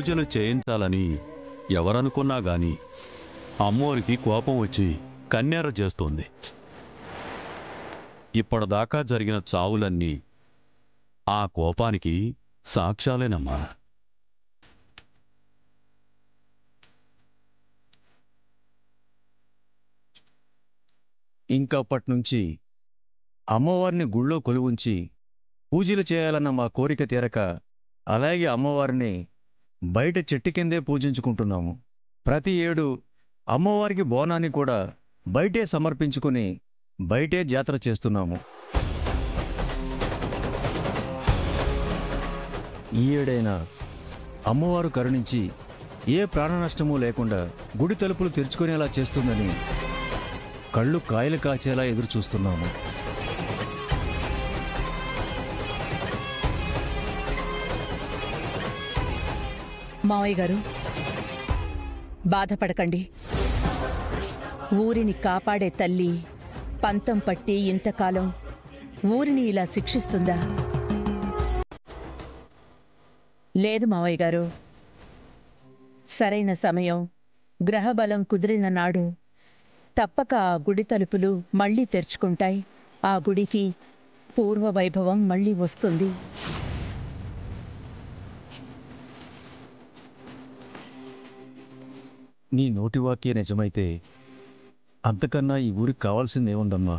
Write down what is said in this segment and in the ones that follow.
పూజలు చేయించాలని ఎవరనుకున్నా గాని అమ్మోరికి కోపం వచ్చి కన్నెర చేస్తోంది. ఇప్పటిదాకా జరిగిన చావులన్నీ ఆ కోపానికి సాక్ష్యాలేనమ్మా. ఇంకప్పట్నుంచి అమ్మవారిని గుళ్ళో కొలువుంచి పూజలు చేయాలన్న మా కోరిక తీరక అలాగే అమ్మవారిని బయట చెట్టు కిందే పూజించుకుంటున్నాము. ప్రతి ఏడు అమ్మవారికి బోనాన్ని కూడా బయటే సమర్పించుకుని బయటే జాతర చేస్తున్నాము. ఈ ఏడైనా అమ్మవారు కరుణించి ఏ ప్రాణ నష్టమూ లేకుండా గుడి తలుపులు తెరుచుకునేలా చేస్తుందని కళ్ళు కాయలు కాచేలా ఎదురు చూస్తున్నాము. మావయ్య గారు, బాధపడకండి. ఊరిని కాపాడే తల్లి పంతం పట్టి ఇంతకాలం ఊరిని ఇలా శిక్షిస్తుందా? లేదు మావయ్య గారు. సరైన సమయం, గ్రహబలం కుదిరిన నాడు తప్పక ఆ గుడి తలుపులు మళ్లీ తెరుచుకుంటాయి. ఆ గుడికి పూర్వ వైభవం మళ్లీ వస్తుంది. నీ నోటివాక్యే నిజమైతే అంతకన్నా ఈ ఊరికి కావాల్సిందేముందమ్మా?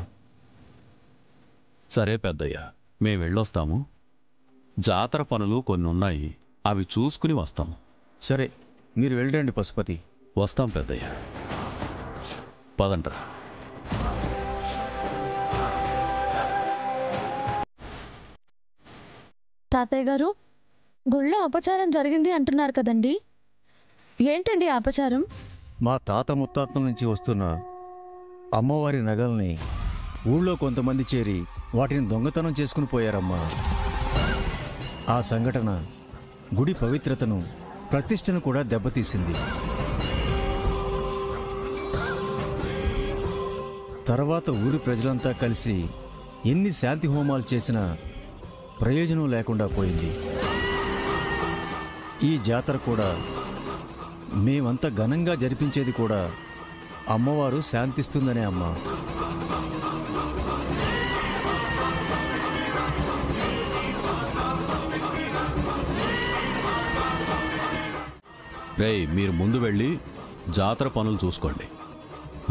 సరే పెద్దయ్య, మేం వెళ్ళొస్తాము. జాతర పనులు కొన్నున్నాయి, అవి చూసుకుని వస్తాము. సరే, మీరు వెళ్ళండి పశుపతి. వస్తాం పెద్దయ్య, పదండ్రా. తాతయ్య గారు, గుళ్ళో అపచారం జరిగింది అంటున్నారు కదండి, ఏంటండి అపచారం? మా తాత ముత్తాతల నుంచి వస్తున్న అమ్మవారి నగల్ని ఊళ్ళో కొంతమంది చేరి వాటిని దొంగతనం చేసుకుని పోయారమ్మా. ఆ సంఘటన గుడి పవిత్రతను, ప్రతిష్టను కూడా దెబ్బతీసింది. తర్వాత ఊరి ప్రజలంతా కలిసి ఎన్ని శాంతి హోమాలు చేసినా ప్రయోజనం లేకుండా పోయింది. ఈ జాతర కూడా మేమంతా ఘనంగా జరిపించేది కూడా అమ్మవారు శాంతిస్తుందనే అమ్మా. రేయ్, మీరు ముందు వెళ్ళి జాతర పనులు చూసుకోండి.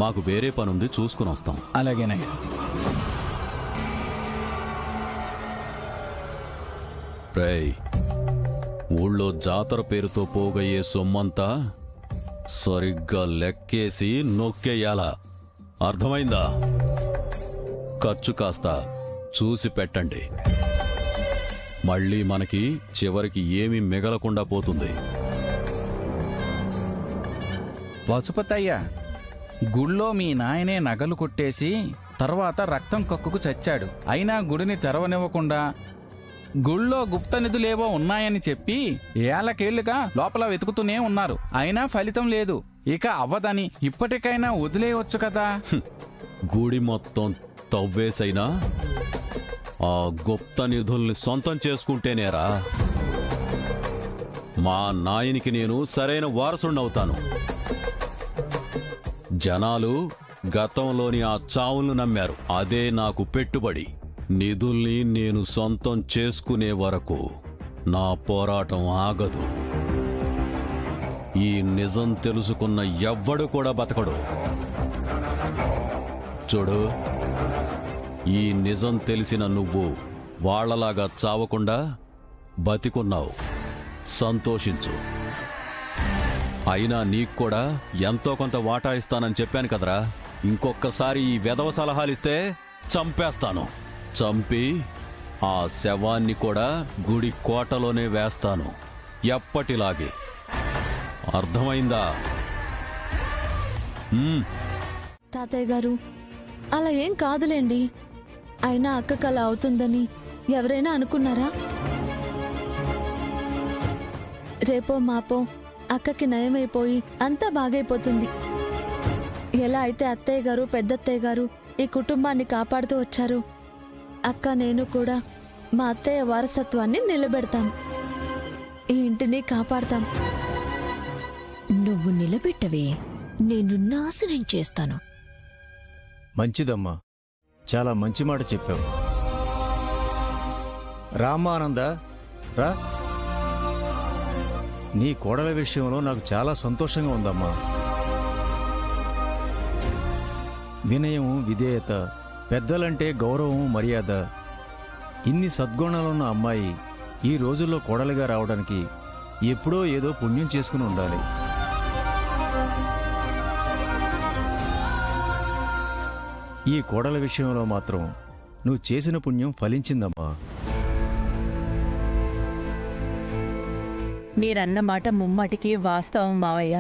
మాకు వేరే పనుంది, చూసుకుని వస్తాం. అలాగేనయ్యా. రేయ్, ఊళ్ళో జాతర పేరుతో పోగయ్యే సొమ్మంతా సరిగ్గా లెక్కేసి నొక్కేయాలా, అర్థమైందా? ఖర్చు కాస్త చూసి పెట్టండి. మళ్ళీ మనకి చివరికి ఏమీ మిగలకుండా పోతుంది. పశుపతయ్య, గుళ్ళో మీ నాయనే నగలు కొట్టేసి తర్వాత రక్తం కక్కుకు చచ్చాడు. అయినా గుడిని తెరవనివ్వకుండా గుళ్ళో గుప్త నిధులేవో ఉన్నాయని చెప్పి ఏళ్లకేళ్లుగా లోపల వెతుకుతూనే ఉన్నారు. అయినా ఫలితం లేదు. ఇక అవ్వదని ఇప్పటికైనా వదిలేయవచ్చు కదా. గుడి మొత్తం తవ్వేసైనా ఆ గుప్త నిధుల్ని సొంతం చేసుకుంటేనేరా మా నాయనికి నేను సరైన వారసుండవుతాను. జనాలు గతంలోని ఆ చావులను నమ్మారు. అదే నాకు పెట్టుబడి. నిధుల్ని నేను సొంతం చేసుకునే వరకు నా పోరాటం ఆగదు. ఈ నిజం తెలుసుకున్న ఎవ్వడు కూడా బతకడు. చూడు, ఈ నిజం తెలిసిన నువ్వు వాళ్లలాగా చావకుండా బతికున్నావు, సంతోషించు. అయినా నీకు కూడా ఎంతో కొంత వాటా ఇస్తానని చెప్పాను కదరా. ఇంకొక్కసారి ఈ వెధవ సలహాలిస్తే చంపేస్తాను. చంపి ఆ శవాన్ని కూడా గుడి కోటలోనే వేస్తాను, ఎప్పటిలాగే. అర్థమైందా? తాతయ్య గారు, అలా ఏం కాదులేండి. అయినా అక్కకు అలా అవుతుందని ఎవరైనా అనుకున్నారా? రేపో మాపో అక్కకి నయమైపోయి అంతా బాగైపోతుంది. ఎలా అయితే అత్తయ్య గారు, పెద్దత్తయ్య గారు ఈ కుటుంబాన్ని కాపాడుతూ వచ్చారు, అక్క నేను కూడా మా అత్తయ్య వారసత్వాన్ని నిలబెడతాం, ఈ ఇంటిని కాపాడతాం. నిలబెట్టవే, నేను నాశనం చేస్తాను. మంచిదమ్మా, చాలా మంచి మాట చెప్పావు. రామానంద, రా. నీ కోడల విషయంలో నాకు చాలా సంతోషంగా ఉందమ్మా. వినయం, విధేయత, పెద్దలంటే గౌరవం, మర్యాద, ఇన్ని సద్గుణాలున్న అమ్మాయి ఈ రోజుల్లో కోడలిగా రావడానికి ఎప్పుడో ఏదో పుణ్యం చేసుకుని ఉండాలి. ఈ కోడల విషయంలో మాత్రం నువ్వు చేసిన పుణ్యం ఫలించిందమ్మా. మీరన్న మాట ముమ్మాటికి వాస్తవం మావయ్య.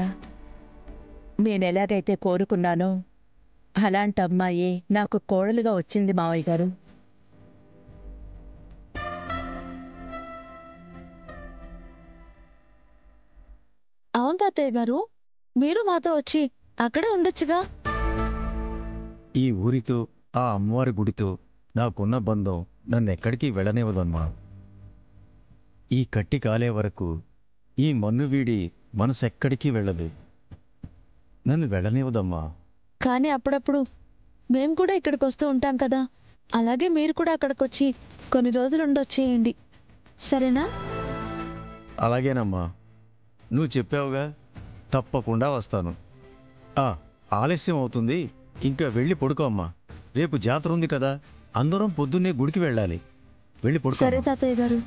నేనెలాగైతే కోరుకున్నానో అలాంటి అమ్మాయే నాకు కోడలుగా వచ్చింది మావయ్య గారు. అవును తాతయ్య గారు, మీరు మాతో వచ్చి అక్కడే ఉండొచ్చుగా. ఈ ఊరితో, ఆ అమ్మవారి గుడితో నాకున్న బంధం నన్నెక్కడికి వెళ్ళనివ్వదమ్మా. ఈ కట్టి కాలే వరకు ఈ మన్ను వీడి మనసెక్కడికి వెళ్ళదు. నన్ను వెళ్ళనివ్వదమ్మా. కానీ అప్పుడప్పుడు మేము కూడా ఇక్కడికి వస్తూ ఉంటాం కదా, అలాగే మీరు కూడా అక్కడికి వచ్చి కొన్ని రోజులు ఉండొచ్చేయండి, సరేనా? అలాగేనమ్మా, నువ్వు చెప్పావుగా, తప్పకుండా వస్తాను. ఆలస్యం అవుతుంది, ఇంకా వెళ్ళి పడుకో అమ్మా. రేపు జాతర ఉంది కదా, అందరం పొద్దున్నే గుడికి వెళ్ళాలి. వెళ్ళి పడుకో. సరే తాతయ్య గారు.